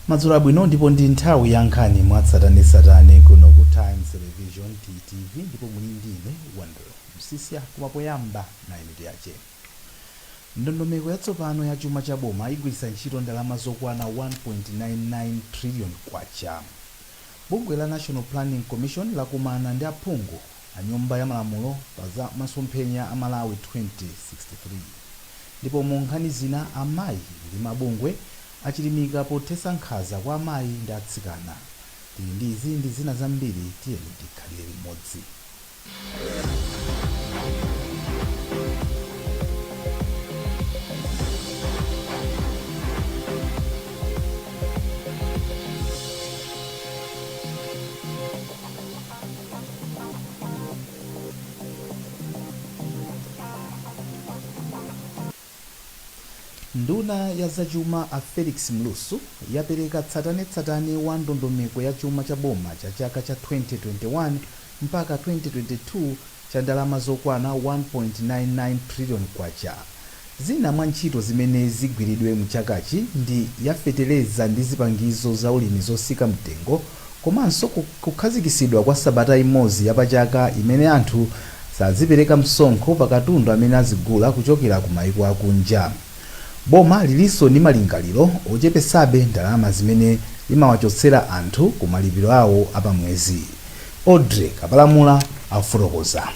Madzulo abwino ndipo ndi nthawi ya nkhani mwatsatanetsatane kuno ku Times Television TTV ndipo muli ndine Wandero msisia kumapoyamba na imiti yache. Ndondomeko yatsopano ya chuma cha boma igwiritsa ntchito ndalama zokwana 1.99 trillion kwacha. Bungwe la National Planning Commission lakumana ndi aphungu a nyumba ya malamulo pa za masomphenya a Malawi 2063. Ndipo mu nkhani zina amayi ndi mabungwe achilimika pothetsa nkhanza kwa amayi ndi atsikana. Tili ndi izi ndi zina zambiri, tiyeni tikhalire limodzi. Nduna ya zachuma a Felix Mlusu yapereka tsatanetsatane wa ndondomeko ya chuma cha boma cha chaka cha 2021 mpaka 2022 cha ndalama zokwana 1.99 trillion kwacha. Zina mwa ntchito zimene zigwiridwe mchakachi ndi yafetereza ndi zipangizo za ulimi zosika mtengo, komanso kukhazikisidwa kwa sabata imodzi yapachaka imene anthu sazipereka msonkho pa katundu amene azigula kuchokera ku mayiko akunja. Boma lilinso ndi malingaliro ochepesabe ndalama zimene limawachotsera anthu ku malipiro awo apamwezi. Audrey Kapalamula afotokoza.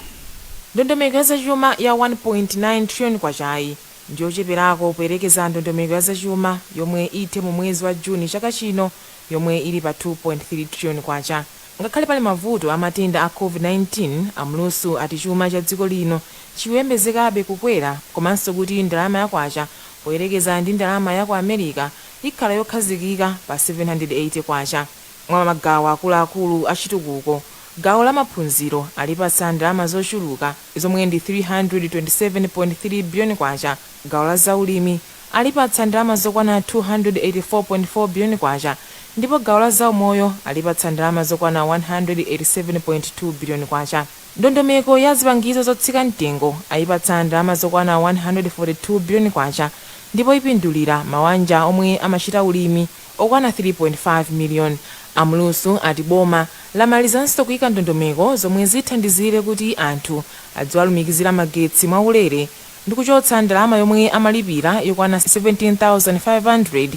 Ndondomeko ya zachuma ya 1.9 trillion kwachayi ndiyocheperako poyerekeza ndondomeko ya zachuma yomwe ithe mu mwezi wa Juni chaka chino yomwe ili pa 2.3 trillion kwacha. Ngakhale pali mavuto a matenda a COVID-19, Amlusu ati chuma cha dziko lino chikuyembezekabe kukwera, komanso kuti ndalama ya kwacha poyerekeza ndi ndalama ya ku America ikhala yokhazikika pa 780 kwacha. Mwa magawo akuluakulu a chitukuko, gawo la maphunziro alipatsa ndalama zochuluka zomwe ndi 327.3 billion kwacha. Gawo la zaulimi alipatsa ndalama zokwana 284.4 billion kwacha, ndipo gawo la zaumoyo alipatsa ndalama zokwana 187.2 billion kwacha. Ndondomeko ya zipangizo zotsika mtengo ayipatsa ndalama zokwana 142 billion kwacha, ndipo ipindulira mabanja omwe amachita ulimi okwana 3.5 million. Amlusu ati boma lamalizanso kuyika ndondomeko zomwe zithandizire kuti anthu adziwalumikizira magetsi mwaulere ndi kuchotsa ndalama yomwe amalipira yokwana 17,500,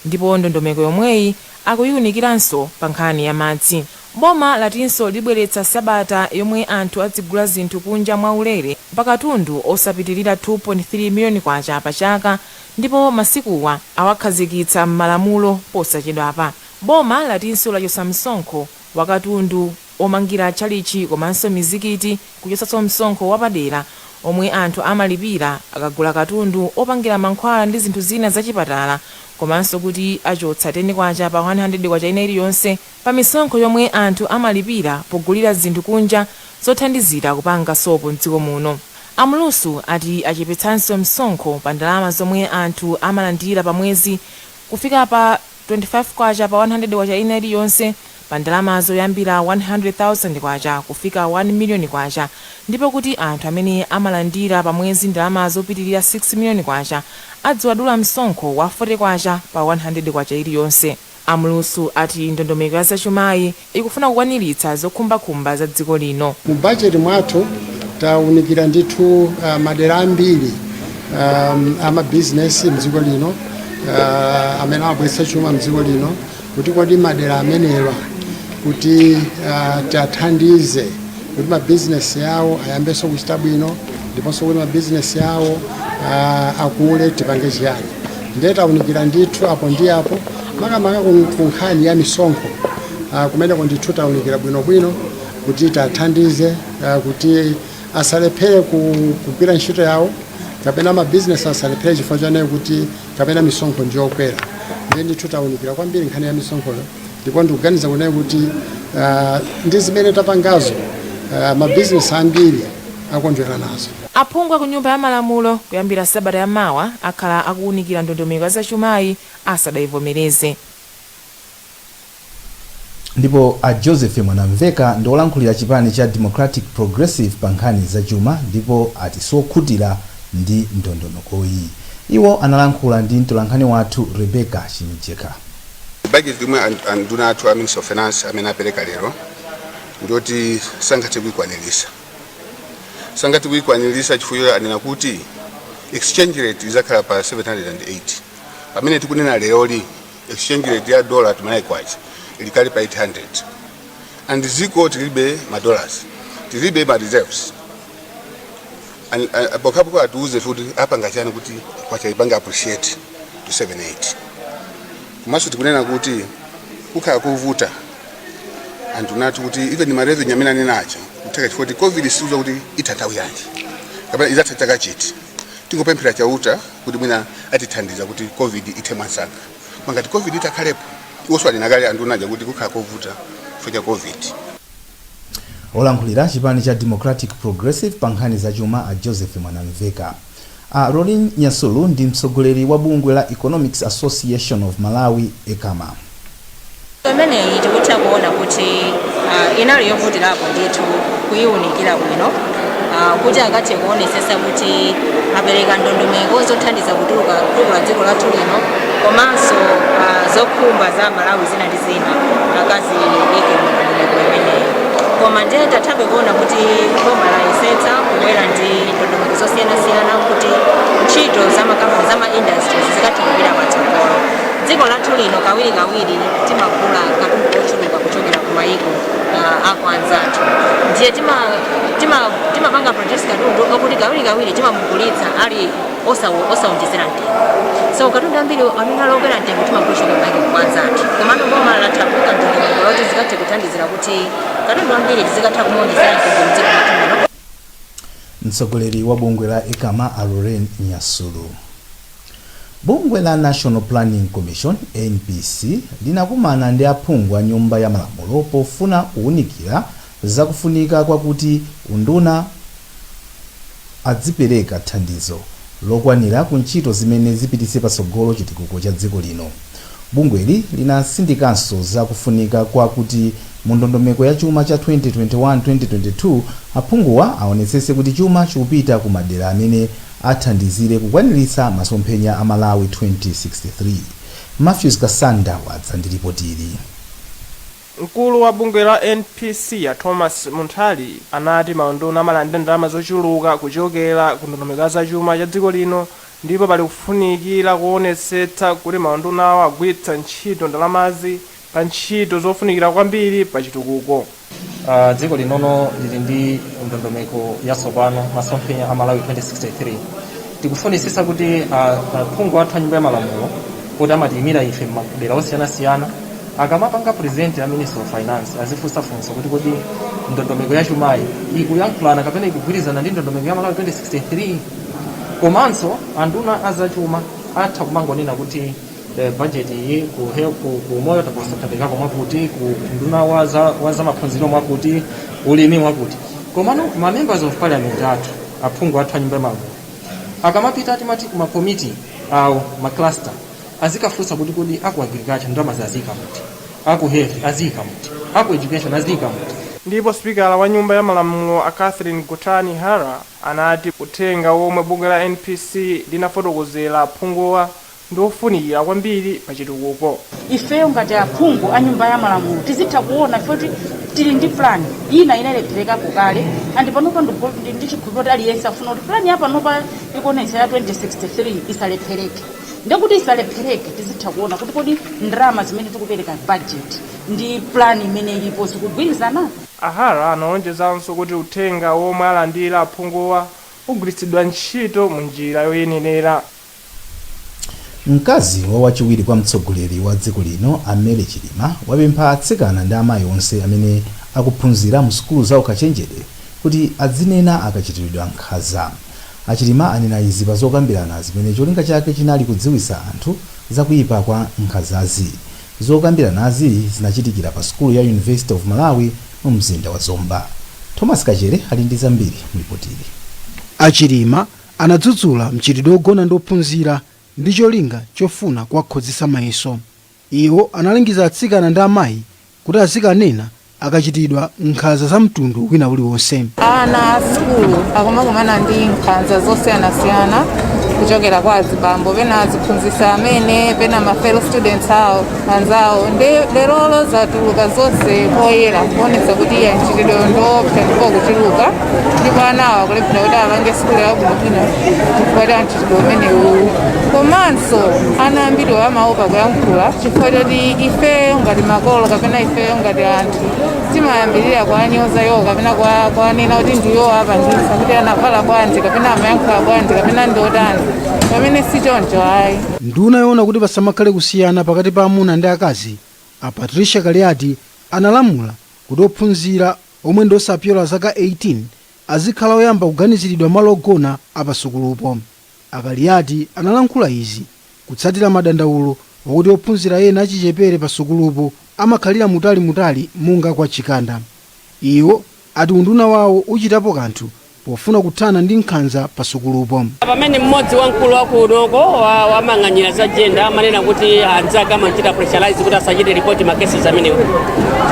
ndipo ndondomeko yomweyi akuyiwunikiranso pa nkhani ya madzi. Boma latinso libweretsa sabata yomwe anthu adzigula zinthu kunja mwaulere pa katundu osapitirira 2.3 million kwacha pa chaka, ndipo masikuwa awakhazikitsa m'malamulo posachedwapa. Boma latinso lachotsa msonkho wa katundu omangira tchalichi komanso mizikiti, kuchotsanso msonkho wapadera omwe anthu amalipira akagula katundu opangira mankhwala ndi zinthu zina zachipatala, komanso kuti achotsa 10 kwacha pa 100 kwacha ina iliyonse pa misonkho yomwe anthu amalipira pogulira zinthu kunja zothandizira kupanga sopo m'dziko muno. Amlusu ati achepetsanso msonkho pa ndalama zomwe anthu amalandira pa mwezi kufika pa 25 kwacha pa 100 kwacha ina iliyonse, pa ndalama zoyambira 100,000 kwacha kufika 1 million kwacha, ndipo kuti anthu amene amalandira pa mwezi ndalama zopitirira 6 million kwacha adziwadula msonkho wa 40 kwacha pa 100 kwacha iliyonse. Amlusu ati ndondomeko ya zachumayi ikufuna kukwaniritsa zokhumbakhumba za dziko lino. Mu bajeti mwathu taunikira ndithu madera ambiri amabizinesi mdziko lino amene amabweretsa chuma mdziko lino, kuti kodi madera amenewa kuti tathandize kuti mabizinesi yawo ayambenso kuchita bwino, ndiponso kuti mabizinesi yawo akule tipange chiyani. Ndiye taunikira ndithu apo ndi apo makamaka ku nkhani ya misonkho kumeneko ndithu taunikira bwinobwino kuti tathandize kuti asalephere kugwira ntchito yawo, kapena mabizinesi asalephere chifukwa chane kuti kapena misonkho ndiyokwera. Ndiye ndithu taunikira kwambiri nkhani ya misonkhoyo, ndipo ndikuganiza kuti ndi zimene tapangazo mabizinesi ambiri akondwera nazo. Aphungu ku nyumba ya malamulo kuyambira sabata ya mawa akhala akuwunikira ndondomeko ya zachumayi asadayivomereze. Ndipo a Joseph Mwanamveka ndi olankhulira chipani cha Democratic Progressive pa nkhani zachuma, ndipo ati sokhutira ndi ndondomekoyi. Iwo analankhula ndi mtolankhani wathu Rebecca Chimicheka. Budget imwe anduna athu a Ministry of Finance amene apereka lero ndoti sangathe kuikwanirisa chifukwa anena kuti exchange rate izakhala pa 708 pamene tikunena leroli exchange rate ya dollar tumanayi kwacha ilikali pa 800 and ziko tilibe ma dollars tilibe ma reserves pokapo atuuze futi apa ngachani kuti kwacha ipanga appreciate to 78 kumaso tikunena kuti kukhala kuvuta andunati kuti even ma revenue amene anenacho kuteka chifukwa covid isiuza kuti itathawi yanji kapena izathatha chiti tingopemphera chauta kuti mwina atithandiza kuti covid ithe mwansanga ngati covid itakhalepo iwonso alinakale andunaja kuti kukhala kuvuta chifukwa cha covid. Olankhulira chipani cha Democratic Progressive pa nkhani za chuma a Joseph Mwanamveka. Rolin Nyasulu ndi mtsogoleri wa bungwe la Economics Association of Malawi ECAMA. Pamene tikutha kuona kuti inali yovutirapo ndithu kuyiunikira bwino kuti akathe kuonesesa kuti apereka ndondomeko zothandiza kutukula dziko lathu lino komanso zokhumba za Malawi zina ndi zina akaziyike ndondomeko imeneyi. Koma ndiye tathabe kuona kuti boma layesetsa kubwera ndi ndondomeko zosiyanasiyana kuti ntchito za makampani za ma industries zikathe kupita patsogolo. Dziko lathu lino kawirikawiri timagula katundu ochuluka kuchokera ku mayiko akwanzathu. Ndiye timapanga produce katundu okuti kawirikawiri timamugulitsa ali osawonjezera mtengo. So katundu ambiri amene alowera mtengo timagulitsa ku mayiko akwanzathu. Komano boma lathabuka ndondomeko kuti zikathe kuthandizira kuti katundu ambiri zikatha kumawonjezera mtengo mdziko lathu lino. Mtsogoleri wa bungwe la ECAMA Rolin Nyasulu. Bungwe la National Planning Commission NPC linakumana ndi aphungu a nyumba ya malamulo pofuna kuwunikira zakufunika kwakuti unduna adzipereka thandizo lokwanira ku ntchito zimene zipititse patsogolo chitukuko cha dziko lino. Bungweli linasindikanso zakufunika kwakuti mu ndondomeko ya chuma cha 2021-2022 aphunguwa aonetsetse kuti chuma chikupita ku madera amene athandizire kukwaniritsa masomphenya a Malawi 2063. Matthews Kasanda wadza ndi ripoti ili. Mkulu wa bungwe la NPC ya Thomas Munthali anati maunduna amalandira ndalama zochuluka kuchokera ku ndondomeko za chuma cha dziko lino ndipo pali kufunikira kuonetsetsa kuti maunduna awo agwiritsa ntchito ndalamazi pa ntchito zofunikira kwambiri pa chitukuko. Dziko linono lili ndi ndondomeko yatsopano masomphenya a Malawi 2063. Tikufunisisa kuti aphungu athu a nyumba ya malamulo kuti amatiyimira ife madera osiyanasiyana akamapanga president ya Minister of Finance azifunsafunsa kuti kodi ndondomeko ya chumayi ikuyankhulana kapena ikugwirizana ndi ndondomeko ya Malawi 2063. Komanso anduna azachuma atha kumangonena kuti budget iyi ku moyo taposatapekako mwakuti ku nduna waza maphunziro mwakuti ulimi mwakuti. Komano ma members of parliament athu aphungu athu a nyumba ya malamulo akamapita atimati ku makomiti awo macluster azikafunsa kuti kodi aku agriculture ndalama azika muti, aku health azika muti, aku education azika muti. Ndipo spikala wa nyumba ya malamulo a Catherine Gutani Hara anati kutenga womwe bungwe la NPC linafotokozera aphunguwa ndi ofunikira kwambiri pa chitukuko. Ifeyo ngati aphungu a nyumba ya malamulo tizitha kuona kuti tili ndi plan ina inalephereka kale andi panopa ndi chikhulupiriro aliyense afuna kuti plan ya panopa ikuonetsa ya 2063 isalephereke. Ndikuti isalephereke tizitha kuona kuti kodi ndalama zimene tikupereka budget ndi plan imene ilipo zikugwirizana. Ahara anaonjezanso kuti uthenga womwe alandira aphunguwa ugwiritsidwa ntchito mu njira yoyenera. Mkazi wachiwiri kwa mtsogoleri wa dziko lino Saulos Chilima wapempha atsikana ndi amayi onse amene akuphunzira mu sukulu za ukachenjede kuti adzinena akachitiridwa nkhanza. Achilima anena izi pa zokambirana zimene cholinga chake chinali kudziwitsa anthu zakuyipa kwa nkhanzazi. Zokambiranazi zinachitikira pa sukulu ya University of Malawi mu mzinda wa Zomba. Thomas Kachere ali ndi zambiri mlipotili. Achilima anadzudzula mchitidwe ogona ndi ophunzira ndi cholinga chofuna kuwakhozesa mayeso. Iwo analangiza atsikana ndi amayi kuti azikanena akachitidwa nkhanza za mtundu wina uliwonse. Ana sukulu akumakumana ndi nkhanza zosiyanasiyana kuchokera kwa azibambo pena aziphunzitsa amene pena ma fellow students awo anzawo lerolo zatuluka zonse poyera kuonetsa kuti iya mchitidwe ndiopsa ndipo kuchuluka ndipo anawo akulephera kuti apange sikulu yabwinobwino chifukwa cha mchitidwe umenewu. Komanso ana ambiri amaopa kuyankhula chifukwa choti ifeyo ngati makolo kapena ifeyo ngati anthu timayambirira kuwanyoza iwo kapena kuwanena kuti ndiwo apangisa kuti anavala bwanji kapena amayankhula bwanji kapena ndiotani pamene si choncho ayi. Nduna yoona kuti pasamakhale kusiyana pakati pa amuna ndi akazi a Patricia Kaliati analamula kuti ophunzira omwe ndi osapyola zaka 18 azikhala oyamba kuganiziridwa malo ogona apasukulupo. Akaliati analankhula izi kutsatira madandaulo wakuti ophunzira ena achichepere pasukulupo amakhalira mutali munga kwa chikanda. Iwo ati unduna wawo uchitapo kanthu pofuna kuthana ndi nkhanza pasukulupo. Pamene mmodzi wamkulu wakunoko wamang'anira za gender amanena kuti anzake amachita pressurize kuti asachite report ma cases amenewo.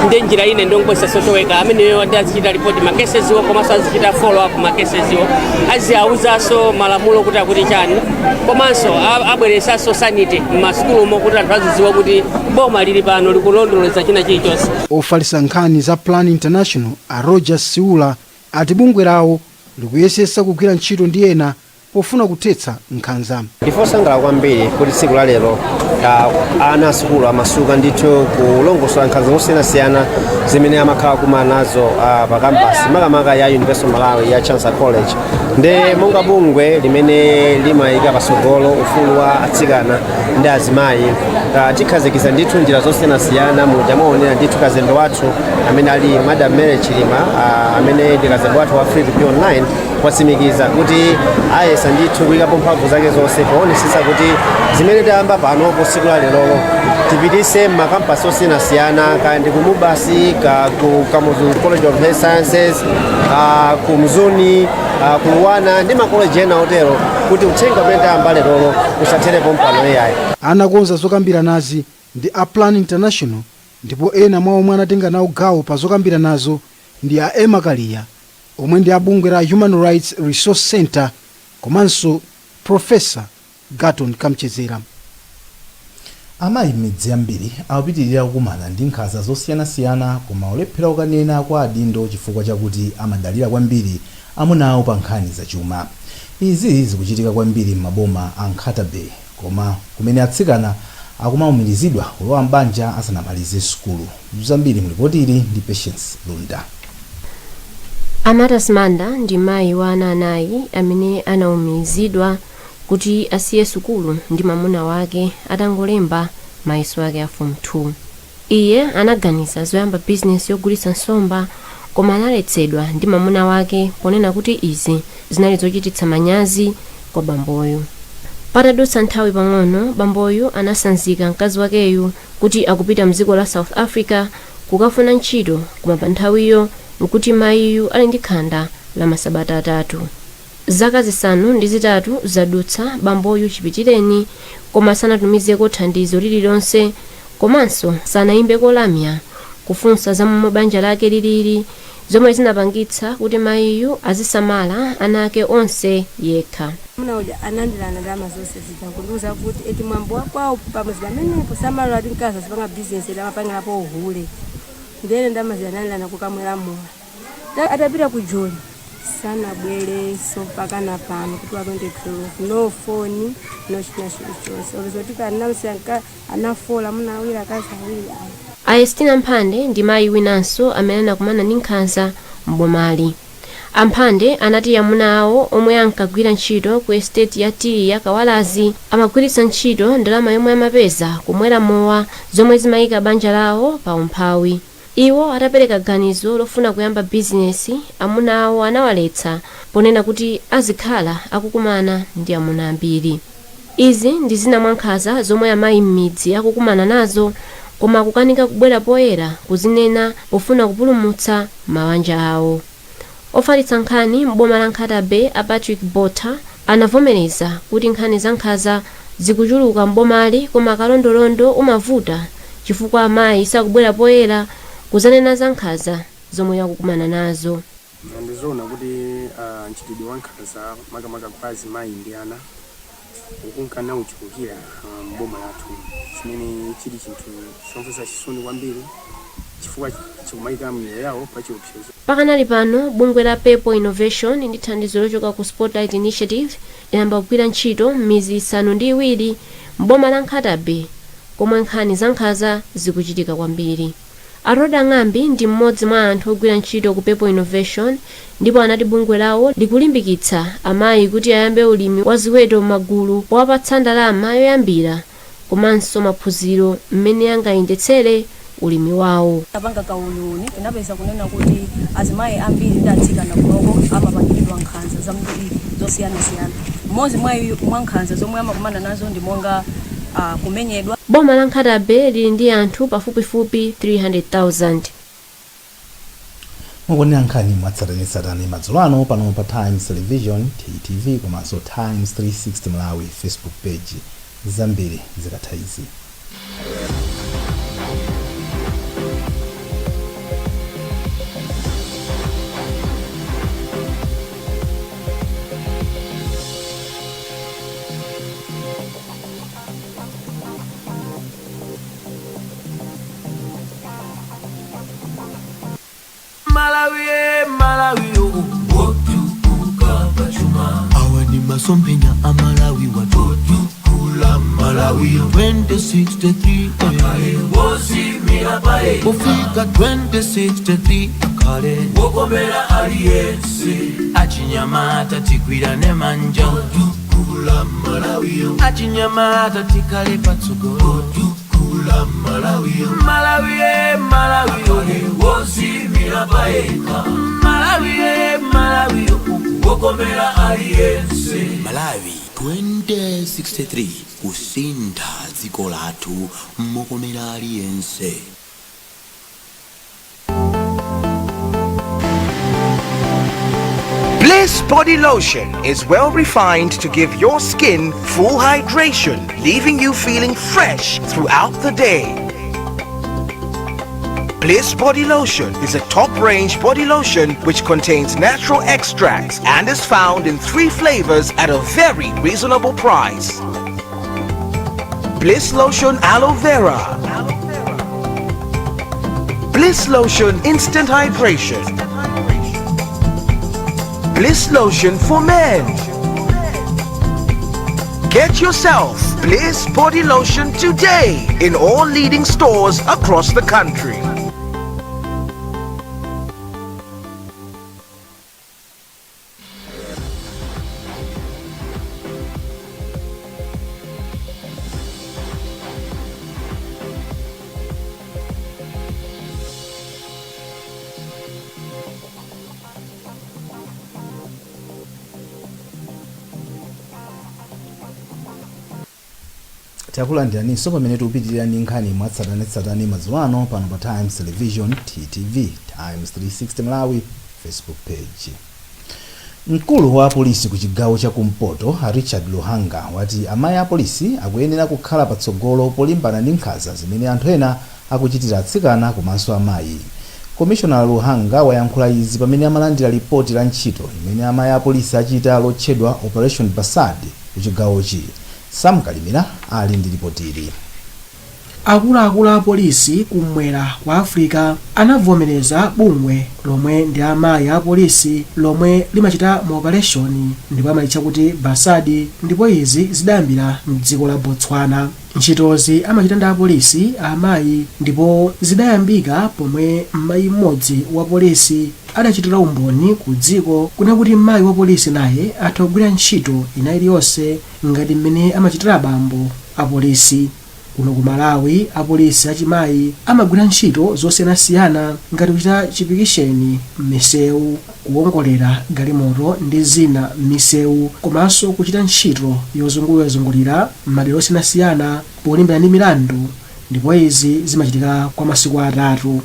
Ndi njira ine ndongosa social worker ameneyo azichita report ma cases iwo komanso azichita follow up ma cases iwo. Aziawuzanso malamulo kuti akuti chani. Komanso abweresanso sanity m'masukulumo kuti anthu azidziwa kuti boma lili pano likulondoleza china chilichonse. Ofalitsa nkhani za Plan International a Roger Siula ati bungwe lawo likuyesesa kugwira ntchito ndi ena pofuna kuthetsa nkhanza. Ndifosangalala kwambiri kuti tsiku la lero ana asukulu amasuka ndithu kulongosola nkhanza zosiyanasiyana zimene amakhala kumana nazo pa kampasi makamaka ya University of Malawi ya Chancellor College. Nde monga bungwe limene limayika pasogolo ufulu wa atsikana ndi azimayi tikhazikitsa ndithu njira zosiyanasiyana muja mwaonera ndithu kazembe wathu amene ali Madam Chilima amene ndi kazembe wathu wa Free to Online kwatsimikiza kuti ayesa ndithu kuyikapo mphamvu zake zonse poonetsetsa kuti zimene tayamba panopo tsiku la lero tipitise makampasi osiyanasiyana kandi ku Mubasi ku Kamuzu College of Health Sciences ku Mzuni ku Luwana ndi makoleji ena otero kuti uthenga umene tayamba lero usatherepo mpano yayi. Anakonza zokambira nazi ndi a Plan International ndipo ena mwa omwe anatenga nawo gawo pa zokambira nazo ndi a Emma Kaliya omwe ndi abungwe la Human Rights Resource Center komanso Professor Gaton Kamchezera. Amayi m'midzi yambiri akupitirira kukumana ndi nkhanza zosiyanasiyana koma olephera kukanena kwa adindo chifukwa chakuti amadalira kwambiri amunawo pa nkhani zachuma. Izi zikuchitika kwambiri m'maboma a Nkhatabe koma kumene atsikana akumawumirizidwa kulowa mbanja asanamalize sukulu. Zambiri mulipotili ndi Patience Lunda. Amata Smanda ndi mayi wa ana anayi amene anawumirizidwa kuti asiye sukulu ndi mamuna wake atangolemba mayeso ake a Form 2. Iye anaganiza zoyamba bizinesi yogulitsa nsomba koma analetsedwa ndi mamuna wake ponena kuti izi zinali zochititsa manyazi kwa bamboyo. Patadutsa nthawi pang'ono bamboyo anasanzika mkazi wakeyu kuti akupita mdziko la South Africa kukafuna ntchito koma pa nthawiyo nkuti mayiyu ali ndi khanda la masabata atatu. Zaka zisanu ndi zitatu zadutsa bamboyu chipitireni koma sanatumizeko thandizo lililonse komanso sanayimbeko lamya kufunsa za momwe banja lake lilili zomwe zinapangitsa kuti mayiyu azisamala ana ake onse yekha. Muna uja anandilana ndalama zonse zija kundiuza kuti eti mwambo wakwawo pamwezi pamenepo samalira kuti mkazi asipanga bizinesi ili amapangirapo uhule ndene ndalama ziyanandilana kukamwera mowa atapita ku Joni sanabwere so mpaka na pano kuti wakonde proof no phone no china chilichonse olizotika anamsiyanka anafola muna awiri akazi awiri ayi. Ayestina Mphande ndi mayi winanso amene anakumana ndi nkhanza m'bomali. Amphande anati amuna awo omwe ankagwira ntchito ku estate ya Tii ya Kawalazi amagwiritsa ntchito ndalama yomwe amapeza kumwera mowa zomwe zimayika banja lawo pa umphawi. Iwo atapereka ganizo lofuna kuyamba bizinesi amuna awo anawaletsa ponena kuti azikhala akukumana ndi amuna ambiri. Izi ndi zina mwa nkhanza zomwe amayi m'midzi akukumana nazo koma kukanika kubwera poyera kuzinena pofuna kupulumutsa mabanja awo. Ofalitsa nkhani m'boma la Nkhatabe a Patrick Botha anavomereza kuti nkhani za nkhanza zikuchuluka m'bomali koma kalondolondo umavuta chifukwa amayi sakubwera poyera kuzanena za nkhanza zomwe akukumana nazo. Ndizoona kuti mchitidwe wa nkhanza makamaka kwa azimayi ndi ana ukunkana uchukukira mboma lathu chimene chili chinthu chomvetsa chisoni kwambiri chifukwa chikumayika miyoyo yawo pa chiopsezo. Pakanali pano bungwe la People Innovation ndi thandizo lochoka ku Spotlight Initiative yayamba kugwira ntchito m'miyezi 7 m'boma la Nkhatabe komwe nkhani za nkhanza zikuchitika kwambiri. Aroda Ng'ambi ndi mmodzi mwa anthu ogwira ntchito ku People Innovation ndipo anati bungwe lawo likulimbikitsa amayi kuti ayambe ulimi wa ziweto m'magulu powapatsa ndalama yoyambira komanso maphunziro mmene angayendetsere ulimi wawo. Apanga kauluni tinapeza kunena kuti azimayi ambiri ndi atsikana kunoko amapangidwa nkhanza zambiri zosiyanasiyana. Mmodzi mwa nkhanza zomwe amakumana nazo ndi monga kumenyedwa. Boma la Nkhatabe lili ndi anthu pafupifupi 300,000. mukuonera nkhani mwatsatanetsatane madzulo ano pano pa Times Television TTV komanso Times 360 Malawi Facebook page. Zambiri zikatha izi. Malawi wotu kukamba chuma awani masompenya amalawi watotu kula Malawi 2063 akale wosi mirabae ufika 2063 akale wokomera aliyense achinyamata tikwirane manja kula Malawi achinyamata tikale patsogolo kula Malawi wosi mirabaeka Malawi wokomera aliyense. Malawi 2063 kusintha dziko lathu mokomera aliyense. Bliss Body Lotion is well refined to give your skin full hydration, leaving you feeling fresh throughout the day. Bliss Body Lotion is a top-range body lotion which contains natural extracts and is found in 3 flavors at a very reasonable price. Bliss Lotion Aloe Vera, Bliss Lotion Instant Hydration, Bliss Lotion for Men. Get yourself Bliss Body Lotion today in all leading stores across the country. Takulandiraniso pamene tikupitirira ndi nkhani mwatsatanetsatane madzulo ano pano pa Times Television TTV Times 360 Malawi Facebook page. Mkulu wa polisi ku chigawo cha kumpoto Richard Luhanga wati amayi a polisi akuyenera kukhala patsogolo polimbana ndi nkhanza zimene anthu ena akuchitira atsikana komanso amayi. Commissioner Luhanga wayankhula izi pamene amalandira ripoti la ntchito imene amayi a polisi achita lotchedwa Operation Basadi ku chigawochi. Sam Kalimira ali ndi ripoti ili. Akuluakulu a polisi kumwera kwa Africa anavomereza bungwe lomwe ndi amayi a polisi lomwe limachita maopereshoni ndipo amalitcha kuti Basadi ndipo izi zidayambira m'dziko la Botswana. Ntchitozi amachita ndi apolisi amayi ndipo zidayambika pomwe mayi mmodzi wa polisi adachitira umboni ku dziko kuna kuti mayi wa polisi naye atha kugwira ntchito ina iliyonse ngati mmene amachitira abambo a polisi. Kuno ku Malawi apolisi achimayi amagwira ntchito zosiyanasiyana ngati kuchita chipikisheni m'misewu, kuwongolera galimoto ndi zina m'misewu komanso kuchita ntchito yozungulira m'madera osiyanasiyana polimbana ndi milandu ndipo izi zimachitika kwa masiku 3.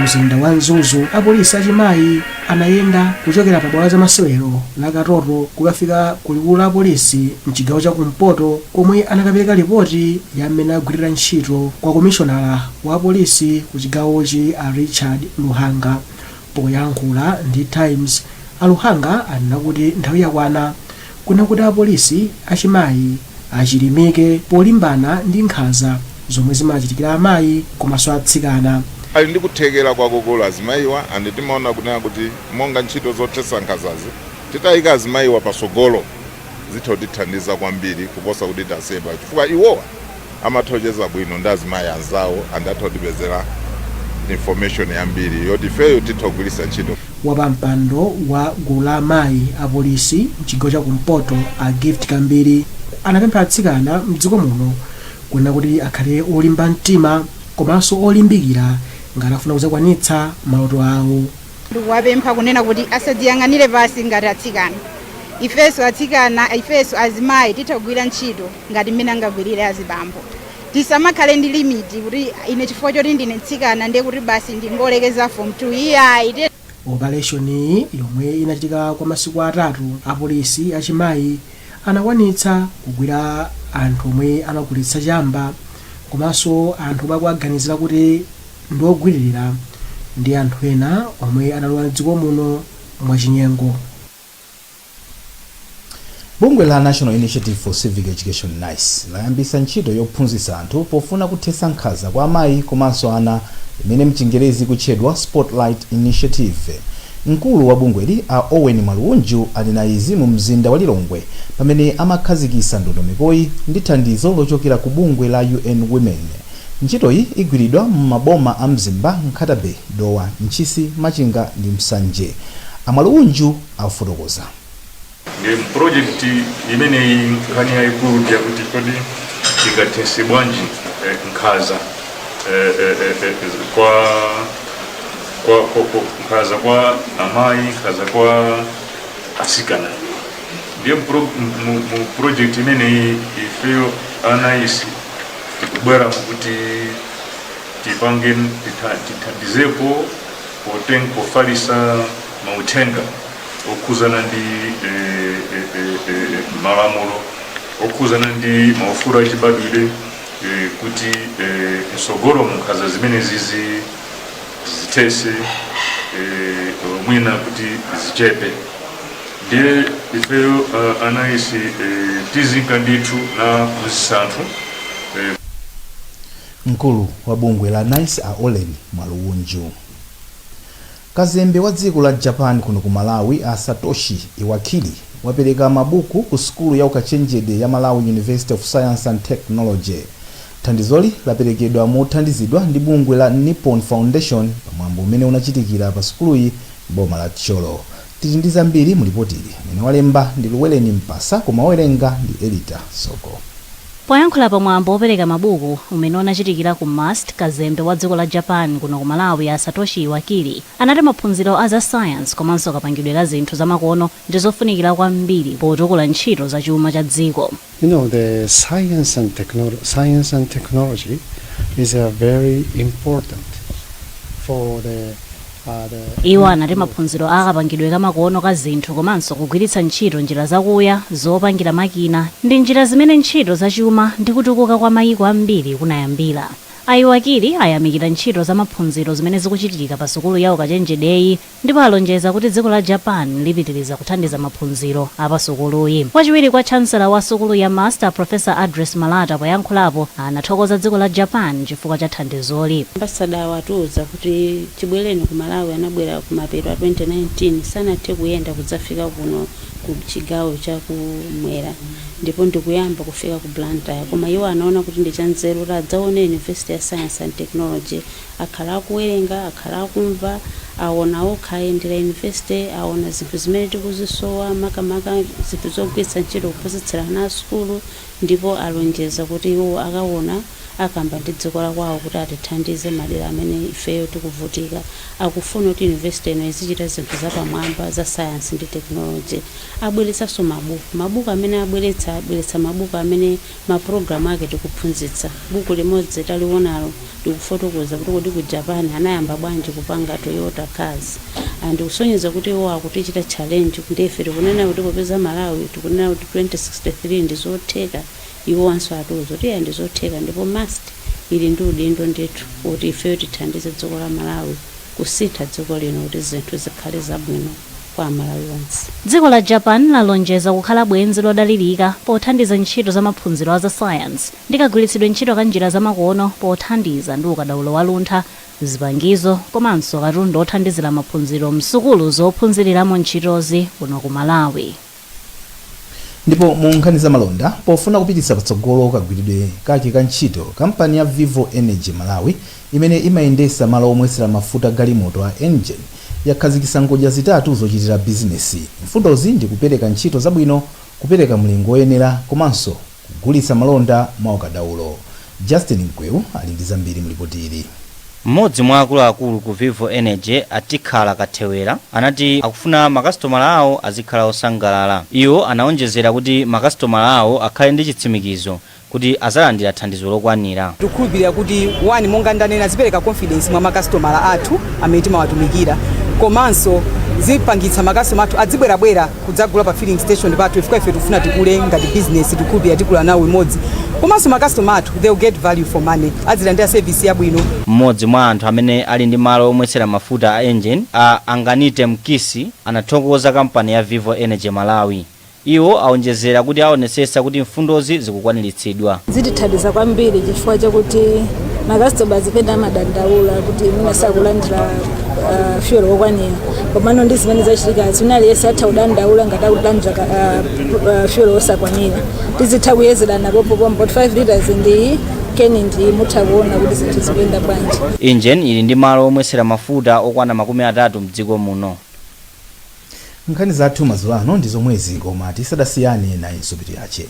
Mzinda wa Nzuzu apolisi achimayi anayenda kuchokera pa bwalo la masewero la Katoto kukafika ku likulu la polisi mchigawo cha kumpoto komwe anakapereka ripoti ya mmene agwirira ntchito kwa komishonala wa polisi ku chigawochi a Richard Luhanga. Poyankhula ndi Times, Luhanga anena kuti nthawi yakwana kuna kuti apolisi achimayi achilimike polimbana ndi nkhanza zomwe zimachitikira amayi komanso atsikana. ali ndi kuthekera kwakukulu azimayiwa andi timaona kunena kuti monga ntchito zothetsa nkhanzazi titayika azimayiwa pasogolo zitha kutithandiza kwambiri kuposa kuti tasepa chifukwa iwowa amathocheza bwino ndi azimayi anzawo andatha kutipezera information yambiri yoti ifeyo titha kugwiritsa ntchito. Wapampando wa gulu la amayi apolisi mchigawo cha kumpoto a Gift Kambiri anapempha atsikana mdziko muno kunena kuti akhale olimba mtima komanso olimbikira ngati afuna kuzakwanitsa maloto awo. Ndikuwapempha kunena kuti asadziyang'anire pasi ngati atsikana. Ifeso atsikana, ifeso azimayi titha kugwira ntchito ngati mmene angagwirire azibambo. Tisamakhale ndi limiti kuti ine chifukwa choti ndine tsikana ndiye kuti basi ndingolekeza form 2 iya. Operation yomwe inachitika kwa masiku atatu, apolisi achimayi anakwanitsa kugwira anthu omwe anagulitsa chamba komanso anthu omwe akuaganizira kuti ndiogwiririra ndi anthu ena omwe analowa mdziko muno mwachinyengo. Bungwe la National Initiative for Civic Education NICE layambisa ntchito yophunzitsa anthu pofuna kuthetsa nkhanza kwa amayi komanso ana imene mchingerezi kutchedwa Spotlight Initiative. Mkulu wa bungweli a Owen Malunju ali na izi mu mzinda wa Lilongwe pamene amakhazikitsa ndondomekoyi ndi thandizo lochokera ku bungwe la UN Women. Ntchitoyi igwiridwa m'maboma a Mzimba, Nkhatabe, Dowa, Ntchisi, Machinga ndi Msanje. Amalunju afotokoza. Project imene nkhani yaikulu yakuti kodi ingathetse bwanji nkhanza nkhanza kwa amayi, nkhanza kwa asikana. Ndiye mu project imene ifeyo anaisi tikubwera mukuti tipange tithandizepo pofalitsa mauthenga okuzana ndi malamulo okuzana ndi maufulu achibadwire kuti nsogolo mu nkhanza zimene zithetse mwina kuti zichepe. Ndiye ifeyo anaisi tizinka ndithu na kuzisantu. Mkulu wa bungwe la NICE a Owen Malunju. Kazembe wa dziko la Japan kuno ku Malawi a Satoshi Iwakili wapereka mabuku ku skulu ya ukachenjede ya Malawi University of Science and Technology. Thandizoli laperekedwa mothandizidwa ndi bungwe la Nippon Foundation pamwambo umene unachitikira pa skuluyi boma la Tcholo. Tili ndi zambiri mu ripotili amene walemba ndi Luweleni Mpasa koma owerenga ndi Elita Soko. Poyankhula pamwambo opereka mabuku umene unachitikira ku MUST, kazembe wa dziko la Japan kuno ku Malawi a Satoshi Iwakili anati maphunziro a za science komanso kapangidwe ka zinthu zamakono ndi zofunikira kwambiri potukula ntchito za chuma cha dziko. You know, the science and technology is very important for the Iwo anati maphunziro akapangidwe kamakono ka zinthu komanso kugwiritsa ntchito njira zakuya zopangira makina ndi njira zimene ntchito zachuma ndi kutukuka kwa mayiko ambiri kunayambira. Iwakili ayamikira ntchito za maphunziro zimene zikuchitika pa sukulu ya ukachenjedeyi ndipo alonjeza kuti dziko la Japan lipitiriza kuthandiza maphunziro apa sukuluyi. Wachiwiri kwa chancellor wa sukulu ya Master Professor Address Malata poyankhulapo anathokoza dziko la Japan chifukwa cha thandizoli. Ambassador watuza kuti chibwereni ku Malawi anabwera ku mapeto a 2019 sanathe kuyenda kudzafika kuno ku chigawo cha kumwera ndipo ndikuyamba kufika ku Blantyre koma iwo anaona kuti ndi chanzeru kuti adzaone University of Science and Technology akhala akuwerenga akhala akumva aona okayendera university aona zinthu zimene tikuzisowa makamaka zinthu zogwiritsa ntchito kuphunzitsira ana a sukulu ndipo alonjeza kuti iwo akaona akamba ndi dziko la kwawo kuti atithandize madera amene ifeyo tikuvutika. Akufuna kuti university ino izichita zinthu zapamwamba za science ndi technology. Abweretsanso mabuku amene abweretsa mabuku amene maprogramu ake tikuphunzitsa. Buku limodzi talionalo likufotokoza kuti kodi ku Japan anayamba bwanji kupanga Toyota cars. Ndikusonyeza kuti iwo akutichita challenge kuti ife tikunena kuti kupeza Malawi tikunena kuti 2063 ndizotheka. Iwo wanso atuzo kuti ndizotheka ndipo must ili ndi udindo ndithu kuti ifeyo tithandize dziko la Malawi kusintha dziko lino kuti zinthu zikhale zabwino kwa Malawi onse. Dziko la Japan lalonjeza kukhala bwenzi lodalirika pothandiza ntchito za maphunziro a za science ndi kagwiritsidwe ntchito ka njira zamakono pothandiza ndi ukadaulo waluntha, zipangizo komanso katundu othandizira maphunziro msukulu zophunziriramo ntchitozi kuno ku Malawi. Ndipo mu nkhani za malonda pofuna kupititsa patsogolo kagwiridwe kake ka ntchito, kampani ya Vivo Energy Malawi imene imayendesa malo omwetsera mafuta galimoto a engine yakhazikitsa ngodya zitatu zochitira bizinesi. Mfundozi ndi kupereka ntchito zabwino, kupereka mlingo woyenera komanso kugulitsa malonda mwa ukadaulo. Justin Mkwewu ali ndi zambiri mlipoti ili. Mmodzi mwa akuluakulu ku Vivo Energy atikhala Kathewera anati akufuna makasitomala awo azikhala osangalala. Iwo anaonjezera kuti makasitomala awo akhale ndi chitsimikizo kuti azalandira thandizo lokwanira. Tikukhulupirira kuti wani monga ndanena zipereka confidence mwa makasitomala athu amene timawatumikira, komanso zipangitsa makasitomala athu adzibwerabwera kudzagula pa filling station pathu ifika ife tikufuna tikule ngati business. Tikukhulupirira tikula nawo imodzi, komanso makasitomala athu they'll get value for money, azilandira service yabwino. Mmodzi mwa anthu amene ali ndi malo omwetsera mafuta a engine a Anganite Mkisi anathokoza kampani ya Vivo Energy Malawi. Iwo aonjezera kuti aonesesa kuti mfundozi zikukwaniritsidwa. Zitithandiza kwambiri chifukwa chakuti makasitomala azipenda amadandaula kuti mwina sakulandira fuel wokwanira, komano ndi zimene zachitika zinali yese atha kudandaula ngati akulandira fuel osakwanira. Tizitha kuyezera napopo kwa 5 liters ndi keni ndi mutha kuona kuti zinthu zikuyenda bwanji. Engine ili ndi malo omwetsera mafuta okwana 30 mdziko muno. Nkhani zathu madzulo ano ndi zomwezi, koma tisadasiyane naye nsopiti yache.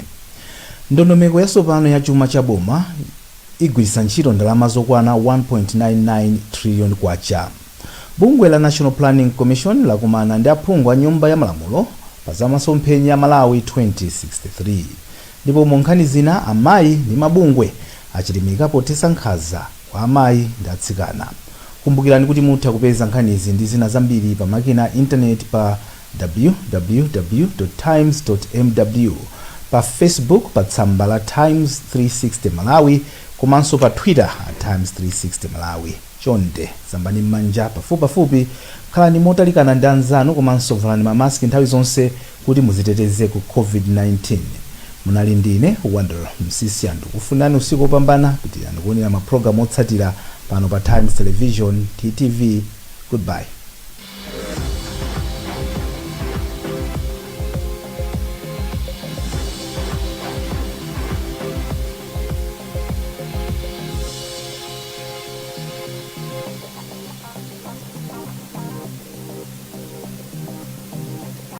Ndondomeko yatsopano ya chuma cha boma igwiritsa ntchito ndalama zokwana 1.99 trillion kwacha. Bungwe la National Planning Commission lakumana ndi aphungu a nyumba ya malamulo pa zamasomphenya ya Malawi 2063. Ndipo mu nkhani zina amayi ndi mabungwe achilimika pothetsa nkhanza kwa amayi ndi atsikana. Kumbukirani kuti mutha kupeza nkhani izi ndi zina zambiri pa makina internet pa www.times.mw, pa Facebook pa tsamba la Times 360 Malawi, komanso pa Twitter @Times 360 Malawi. Chonde sambani m'manja pafupipafupi, khalani motalikana ndi anzanu komanso valani mamaski nthawi zonse kuti muziteteze ku COVID-19. Munali ndine Wonder Msisiandu kufunani usiku opambana kuti andikuonera maprogramu otsatira pano pa Times Television TTV. Goodbye.